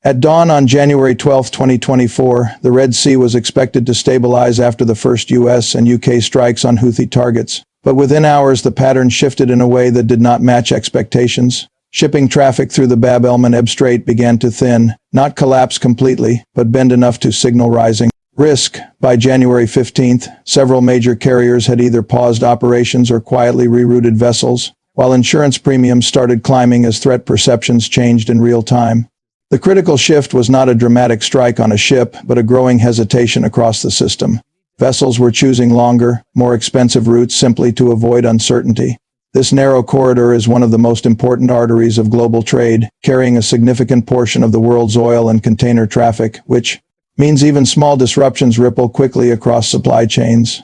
At dawn on January 12, 2024, the Red Sea was expected to stabilize after the first US and UK strikes on Houthi targets. But within hours, the pattern shifted in a way that did not match expectations. Shipping traffic through the Bab el-Mandeb Strait began to thin, not collapse completely, but bend enough to signal rising risk. By January 15th, several major carriers had either paused operations or quietly rerouted vessels, while insurance premiums started climbing as threat perceptions changed in real time. The critical shift was not a dramatic strike on a ship, but a growing hesitation across the system. Vessels were choosing longer, more expensive routes simply to avoid uncertainty. This narrow corridor is one of the most important arteries of global trade, carrying a significant portion of the world's oil and container traffic, which means even small disruptions ripple quickly across supply chains.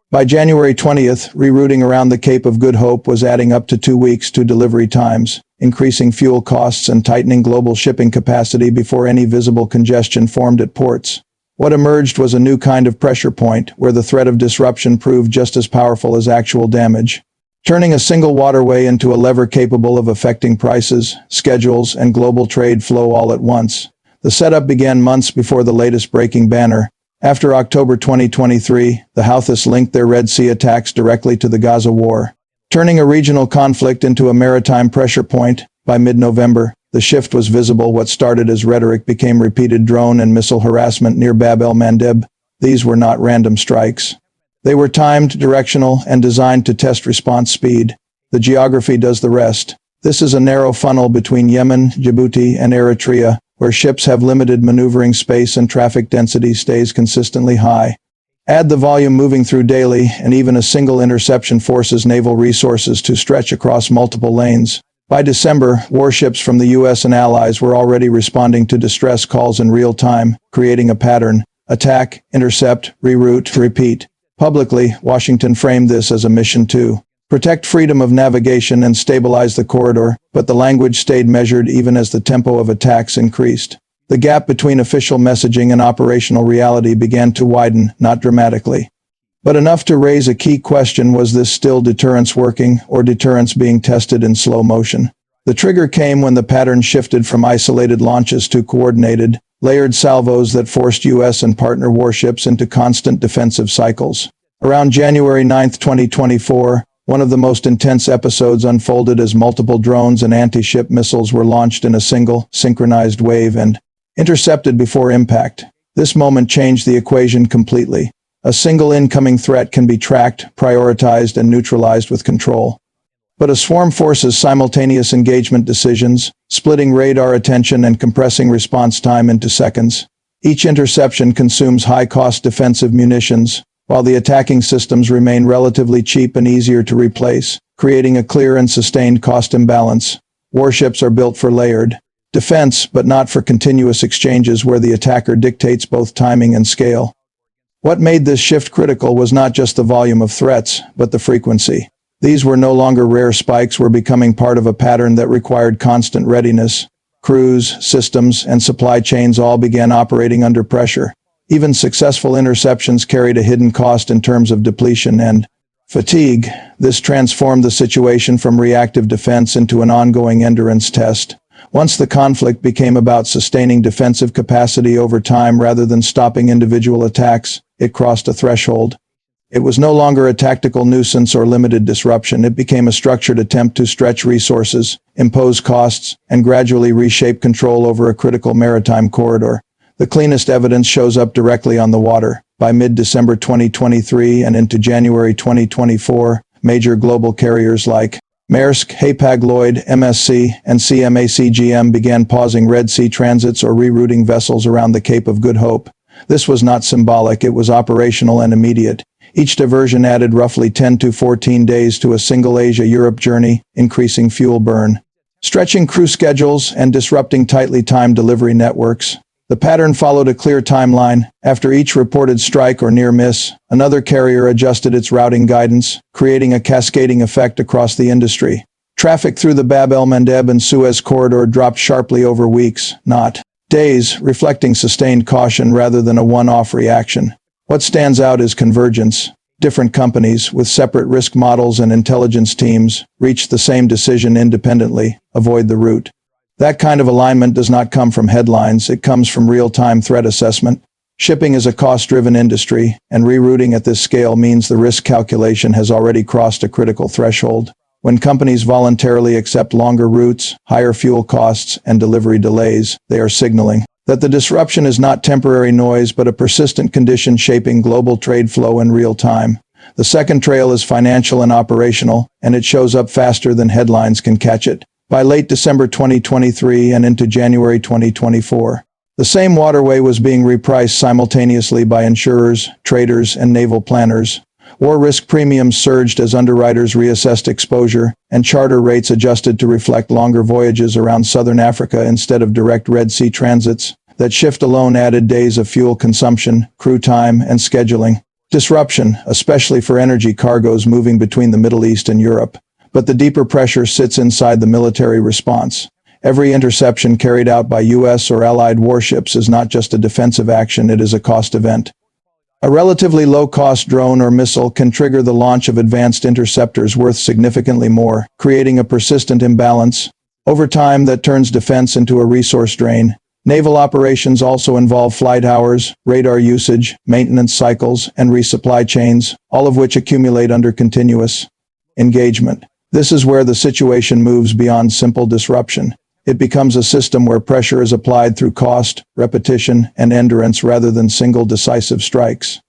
By January 20th, rerouting around the Cape of Good Hope was adding up to 2 weeks to delivery times, increasing fuel costs and tightening global shipping capacity before any visible congestion formed at ports. What emerged was a new kind of pressure point, where the threat of disruption proved just as powerful as actual damage, turning a single waterway into a lever capable of affecting prices, schedules, and global trade flow all at once. The setup began months before the latest breaking banner. After October 2023, the Houthis linked their Red Sea attacks directly to the Gaza war, turning a regional conflict into a maritime pressure point. By mid-November, the shift was visible. What started as rhetoric became repeated drone and missile harassment near Bab el-Mandeb. These were not random strikes. They were timed, directional, and designed to test response speed. The geography does the rest. This is a narrow funnel between Yemen, Djibouti, and Eritrea, where ships have limited maneuvering space and traffic density stays consistently high. Add the volume moving through daily, and even a single interception forces naval resources to stretch across multiple lanes. By December, warships from the US and allies were already responding to distress calls in real time, creating a pattern: attack, intercept, reroute, repeat. Publicly, Washington framed this as a mission to protect freedom of navigation and stabilize the corridor, but the language stayed measured even as the tempo of attacks increased. The gap between official messaging and operational reality began to widen, not dramatically, but enough to raise a key question: was this still deterrence working, or deterrence being tested in slow motion? The trigger came when the pattern shifted from isolated launches to coordinated, layered salvos that forced US and partner warships into constant defensive cycles. Around January 9, 2024, one of the most intense episodes unfolded as multiple drones and anti-ship missiles were launched in a single, synchronized wave and intercepted before impact. This moment changed the equation completely. A single incoming threat can be tracked, prioritized, and neutralized with control. But a swarm forces simultaneous engagement decisions, splitting radar attention and compressing response time into seconds. Each interception consumes high-cost defensive munitions, while the attacking systems remain relatively cheap and easier to replace, creating a clear and sustained cost imbalance. Warships are built for layered defense, but not for continuous exchanges where the attacker dictates both timing and scale. What made this shift critical was not just the volume of threats, but the frequency. These were no longer rare spikes, were becoming part of a pattern that required constant readiness. Crews, systems, and supply chains all began operating under pressure. Even successful interceptions carried a hidden cost in terms of depletion and fatigue. This transformed the situation from reactive defense into an ongoing endurance test. Once the conflict became about sustaining defensive capacity over time rather than stopping individual attacks, it crossed a threshold. It was no longer a tactical nuisance or limited disruption. It became a structured attempt to stretch resources, impose costs, and gradually reshape control over a critical maritime corridor. The cleanest evidence shows up directly on the water. By mid-December 2023 and into January 2024, major global carriers like Maersk, Hapag-Lloyd, MSC, and CMA-CGM began pausing Red Sea transits or rerouting vessels around the Cape of Good Hope. This was not symbolic, it was operational and immediate. Each diversion added roughly 10 to 14 days to a single Asia-Europe journey, increasing fuel burn, stretching crew schedules, and disrupting tightly timed delivery networks. The pattern followed a clear timeline. After each reported strike or near miss, another carrier adjusted its routing guidance, creating a cascading effect across the industry. Traffic through the Bab el-Mandeb and Suez corridor dropped sharply over weeks, not days, reflecting sustained caution rather than a one-off reaction. What stands out is convergence. Different companies, with separate risk models and intelligence teams, reached the same decision independently: avoid the route. That kind of alignment does not come from headlines, it comes from real-time threat assessment. Shipping is a cost-driven industry, and rerouting at this scale means the risk calculation has already crossed a critical threshold. When companies voluntarily accept longer routes, higher fuel costs, and delivery delays, they are signaling that the disruption is not temporary noise but a persistent condition shaping global trade flow in real time. The second trail is financial and operational, and it shows up faster than headlines can catch it. By late December 2023 and into January 2024, the same waterway was being repriced simultaneously by insurers, traders, and naval planners. War risk premiums surged as underwriters reassessed exposure, and charter rates adjusted to reflect longer voyages around southern Africa instead of direct Red Sea transits. That shift alone added days of fuel consumption, crew time, and scheduling disruption, especially for energy cargoes moving between the Middle East and Europe. But the deeper pressure sits inside the military response. Every interception carried out by U.S. or allied warships is not just a defensive action, it is a cost event. A relatively low-cost drone or missile can trigger the launch of advanced interceptors worth significantly more, creating a persistent imbalance. Over time, that turns defense into a resource drain. Naval operations also involve flight hours, radar usage, maintenance cycles, and resupply chains, all of which accumulate under continuous engagement. This is where the situation moves beyond simple disruption. It becomes a system where pressure is applied through cost, repetition, and endurance rather than single decisive strikes.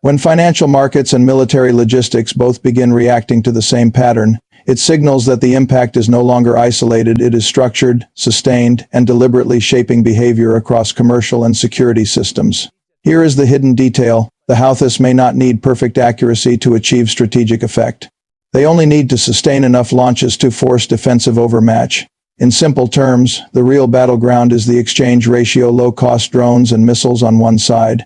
When financial markets and military logistics both begin reacting to the same pattern, it signals that the impact is no longer isolated, it is structured, sustained, and deliberately shaping behavior across commercial and security systems. Here is the hidden detail: the Houthis may not need perfect accuracy to achieve strategic effect. They only need to sustain enough launches to force defensive overmatch. In simple terms, the real battleground is the exchange ratio: low-cost drones and missiles on one side,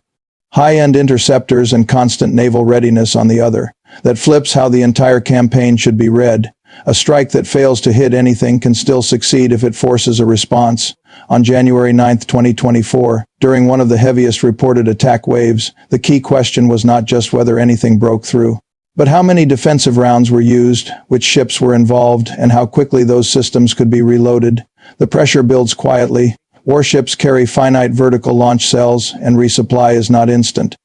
high-end interceptors and constant naval readiness on the other. That flips how the entire campaign should be read. A strike that fails to hit anything can still succeed if it forces a response. On January 9, 2024, during one of the heaviest reported attack waves, the key question was not just whether anything broke through, but how many defensive rounds were used, which ships were involved, and how quickly those systems could be reloaded. The pressure builds quietly. Warships carry finite vertical launch cells, and resupply is not instant.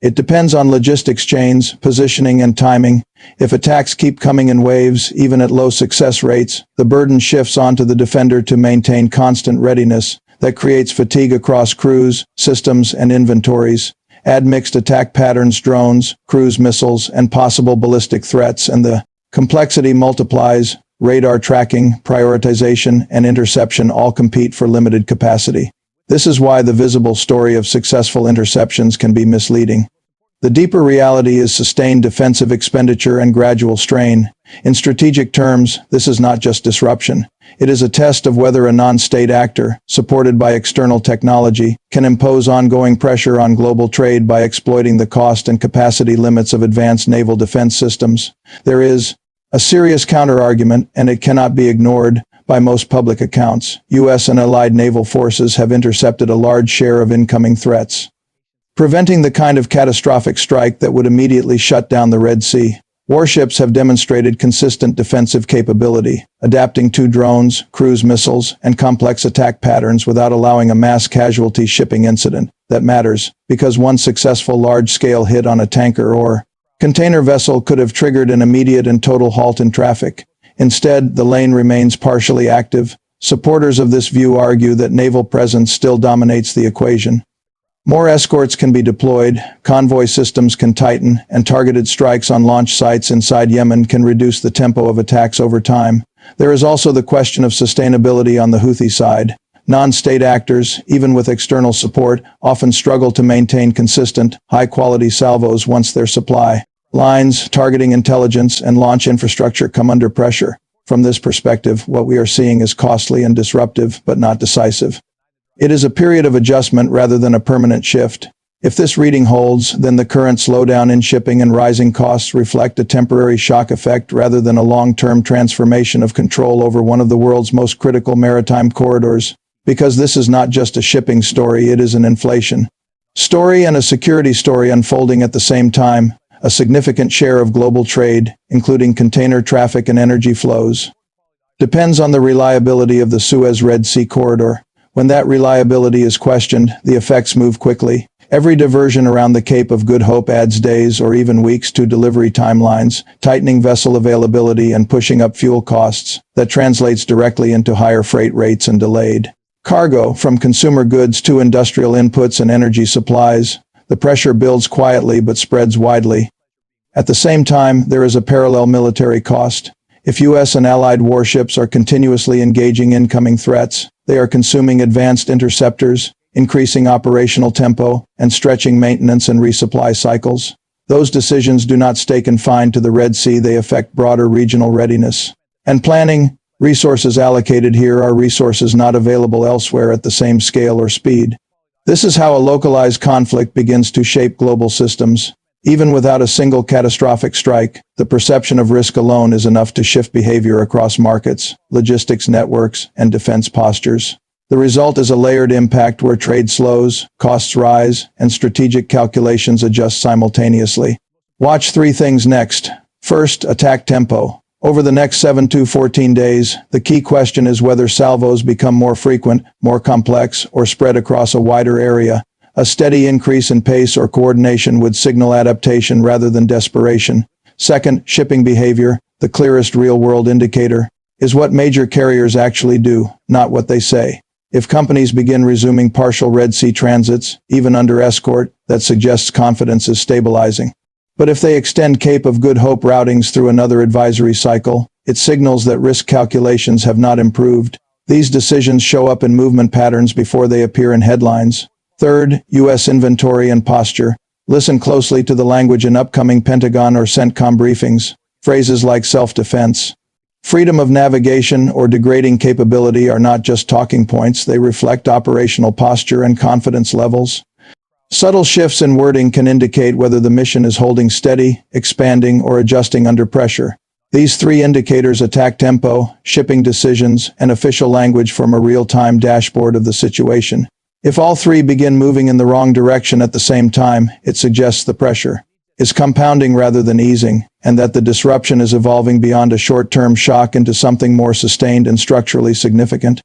It depends on logistics chains, positioning, and timing. If attacks keep coming in waves, even at low success rates, the burden shifts onto the defender to maintain constant readiness. That creates fatigue across crews, systems, and inventories. Add mixed attack patterns, drones, cruise missiles, and possible ballistic threats, and the complexity multiplies. Radar tracking, prioritization, and interception all compete for limited capacity. This is why the visible story of successful interceptions can be misleading. The deeper reality is sustained defensive expenditure and gradual strain. In strategic terms, this is not just disruption. It is a test of whether a non-state actor, supported by external technology, can impose ongoing pressure on global trade by exploiting the cost and capacity limits of advanced naval defense systems. There is a serious counter-argument, and it cannot be ignored. By most public accounts, U.S. and allied naval forces have intercepted a large share of incoming threats, preventing the kind of catastrophic strike that would immediately shut down the Red Sea. Warships have demonstrated consistent defensive capability, adapting to drones, cruise missiles, and complex attack patterns without allowing a mass casualty shipping incident. That matters, because one successful large-scale hit on a tanker or container vessel could have triggered an immediate and total halt in traffic. Instead, the lane remains partially active. Supporters of this view argue that naval presence still dominates the equation. More escorts can be deployed, convoy systems can tighten, and targeted strikes on launch sites inside Yemen can reduce the tempo of attacks over time. There is also the question of sustainability on the Houthi side. Non-state actors, even with external support, often struggle to maintain consistent, high-quality salvos once their supply lines, targeting intelligence, and launch infrastructure come under pressure. From this perspective, what we are seeing is costly and disruptive, but not decisive. It is a period of adjustment rather than a permanent shift. If this reading holds, then the current slowdown in shipping and rising costs reflect a temporary shock effect rather than a long-term transformation of control over one of the world's most critical maritime corridors. Because this is not just a shipping story, it is an inflation story and a security story unfolding at the same time. A significant share of global trade, including container traffic and energy flows, depends on the reliability of the Suez-Red Sea corridor. When that reliability is questioned, the effects move quickly. Every diversion around the Cape of Good Hope adds days or even weeks to delivery timelines, tightening vessel availability and pushing up fuel costs. That translates directly into higher freight rates and delayed cargo, from consumer goods to industrial inputs and energy supplies. The pressure builds quietly but spreads widely. At the same time, there is a parallel military cost. If U.S. and allied warships are continuously engaging incoming threats, they are consuming advanced interceptors, increasing operational tempo, and stretching maintenance and resupply cycles. Those decisions do not stay confined to the Red Sea, they affect broader regional readiness and planning. Resources allocated here are resources not available elsewhere at the same scale or speed. This is how a localized conflict begins to shape global systems. Even without a single catastrophic strike, the perception of risk alone is enough to shift behavior across markets, logistics networks, and defense postures. The result is a layered impact where trade slows, costs rise, and strategic calculations adjust simultaneously. Watch three things next. First, attack tempo. Over the next 7 to 14 days, the key question is whether salvos become more frequent, more complex, or spread across a wider area. A steady increase in pace or coordination would signal adaptation rather than desperation. Second, shipping behavior, the clearest real-world indicator, is what major carriers actually do, not what they say. If companies begin resuming partial Red Sea transits, even under escort, that suggests confidence is stabilizing. But if they extend Cape of Good Hope routings through another advisory cycle, it signals that risk calculations have not improved. These decisions show up in movement patterns before they appear in headlines. Third, U.S. inventory and posture. Listen closely to the language in upcoming Pentagon or CENTCOM briefings. Phrases like self-defense, freedom of navigation, or degrading capability are not just talking points, they reflect operational posture and confidence levels. Subtle shifts in wording can indicate whether the mission is holding steady, expanding, or adjusting under pressure. These three indicators: attack tempo, shipping decisions, and official language, form a real-time dashboard of the situation. If all three begin moving in the wrong direction at the same time, it suggests the pressure is compounding rather than easing, and that the disruption is evolving beyond a short-term shock into something more sustained and structurally significant.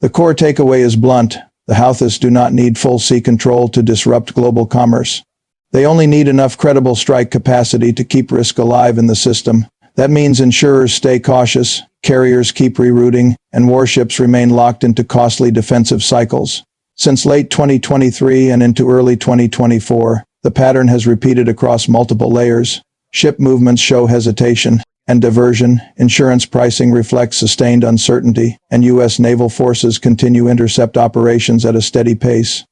The core takeaway is blunt. The Houthis do not need full sea control to disrupt global commerce. They only need enough credible strike capacity to keep risk alive in the system. That means insurers stay cautious, carriers keep rerouting, and warships remain locked into costly defensive cycles. Since late 2023 and into early 2024, the pattern has repeated across multiple layers. Ship movements show hesitation and diversion, insurance pricing reflects sustained uncertainty, and U.S. naval forces continue intercept operations at a steady pace.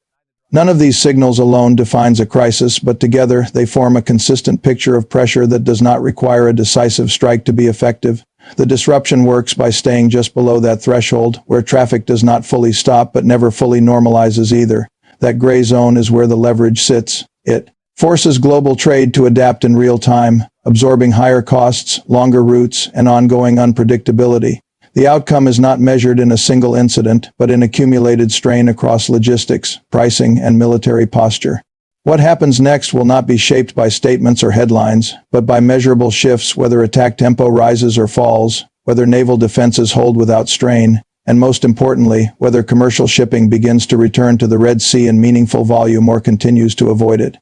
None of these signals alone defines a crisis, but together they form a consistent picture of pressure that does not require a decisive strike to be effective. The disruption works by staying just below that threshold, where traffic does not fully stop but never fully normalizes either. That gray zone is where the leverage sits. It forces global trade to adapt in real time, absorbing higher costs, longer routes, and ongoing unpredictability. The outcome is not measured in a single incident, but in accumulated strain across logistics, pricing, and military posture. What happens next will not be shaped by statements or headlines, but by measurable shifts, whether attack tempo rises or falls, whether naval defenses hold without strain, and most importantly, whether commercial shipping begins to return to the Red Sea in meaningful volume or continues to avoid it.